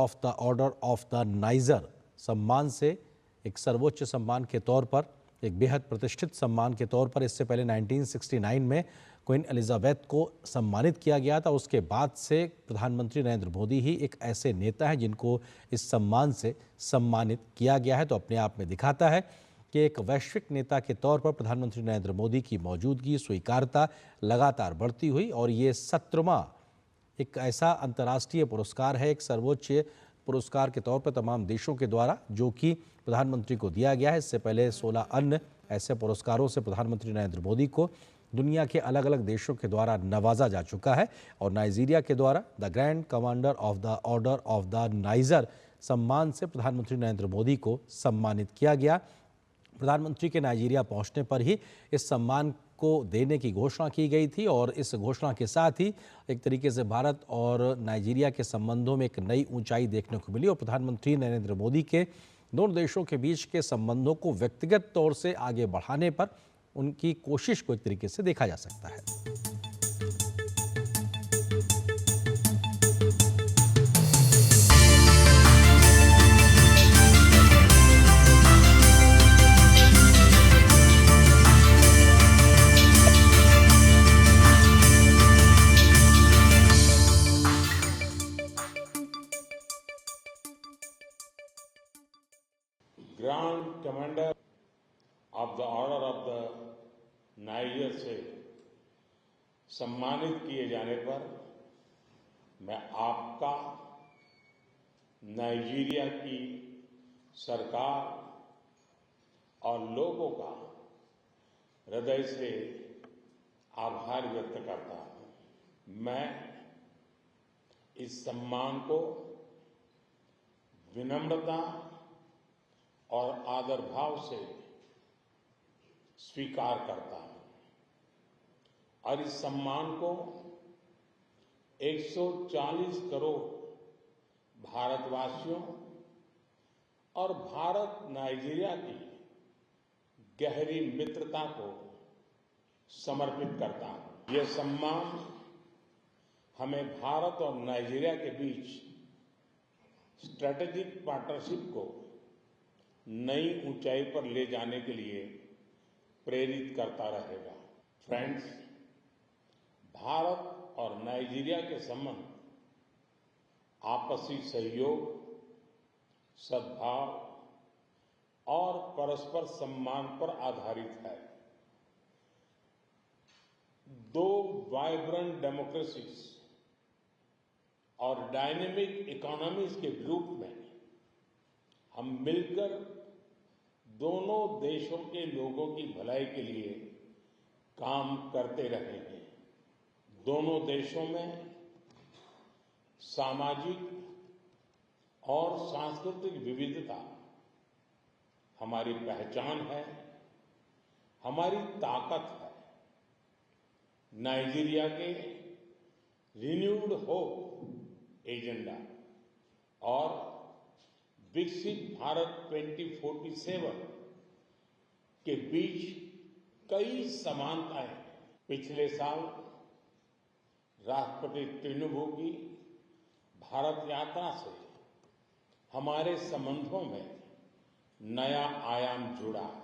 Of the order of the niger सम्मान से, एक सर्वोच्च सम्मान के तौर पर, एक बेहद प्रतिष्ठित सम्मान के तौर पर इससे पहले 1969 में क्वीन एलिजाबेथ को सम्मानित किया गया था। उसके बाद से प्रधानमंत्री नरेंद्र मोदी ही एक ऐसे नेता हैं जिनको इस सम्मान से सम्मानित किया गया है। तो अपने आप में दिखाता है कि एक वैश्विक नेता के तौर पर प्रधानमंत्री नरेंद्र मोदी की मौजूदगी, स्वीकार्यता लगातार बढ़ती हुई, और ये 17वां एक ऐसा अंतर्राष्ट्रीय पुरस्कार है, एक सर्वोच्च पुरस्कार के तौर पर तमाम देशों के द्वारा जो कि प्रधानमंत्री को दिया गया है। इससे पहले 16 अन्य ऐसे पुरस्कारों से प्रधानमंत्री नरेंद्र मोदी को दुनिया के अलग अलग देशों के द्वारा नवाजा जा चुका है। और नाइजीरिया के द्वारा the grand commander of the order of the niger सम्मान से प्रधानमंत्री नरेंद्र मोदी को सम्मानित किया गया। प्रधानमंत्री के नाइजीरिया पहुंचने पर ही इस सम्मान को देने की घोषणा की गई थी, और इस घोषणा के साथ ही एक तरीके से भारत और नाइजीरिया के संबंधों में एक नई ऊंचाई देखने को मिली, और प्रधानमंत्री नरेंद्र मोदी के दोनों देशों के बीच के संबंधों को व्यक्तिगत तौर से आगे बढ़ाने पर उनकी कोशिश को एक तरीके से देखा जा सकता है। Grand commander of the order of the niger से सम्मानित किए जाने पर मैं आपका, नाइजीरिया की सरकार और लोगों का हृदय से आभार व्यक्त करता हूं। मैं इस सम्मान को विनम्रता और आदर भाव से स्वीकार करता हूं, और इस सम्मान को 140 करोड़ भारतवासियों और भारत नाइजीरिया की गहरी मित्रता को समर्पित करता हूं। यह सम्मान हमें भारत और नाइजीरिया के बीच स्ट्रैटेजिक पार्टनरशिप को नई ऊंचाई पर ले जाने के लिए प्रेरित करता रहेगा। फ्रेंड्स, भारत और नाइजीरिया के संबंध आपसी सहयोग, सद्भाव और परस्पर सम्मान पर आधारित है। दो वाइब्रेंट डेमोक्रेसीज और डायनेमिक इकोनॉमीज के ग्रुप में हम मिलकर दोनों देशों के लोगों की भलाई के लिए काम करते रहे हैं। दोनों देशों में सामाजिक और सांस्कृतिक विविधता हमारी पहचान है, हमारी ताकत है। नाइजीरिया के रिन्यूड होप एजेंडा और विकसित भारत 2047 के बीच कई समानताएं हैं। पिछले साल राष्ट्रपति तिनुबू की भारत यात्रा से हमारे संबंधों में नया आयाम जुड़ा है।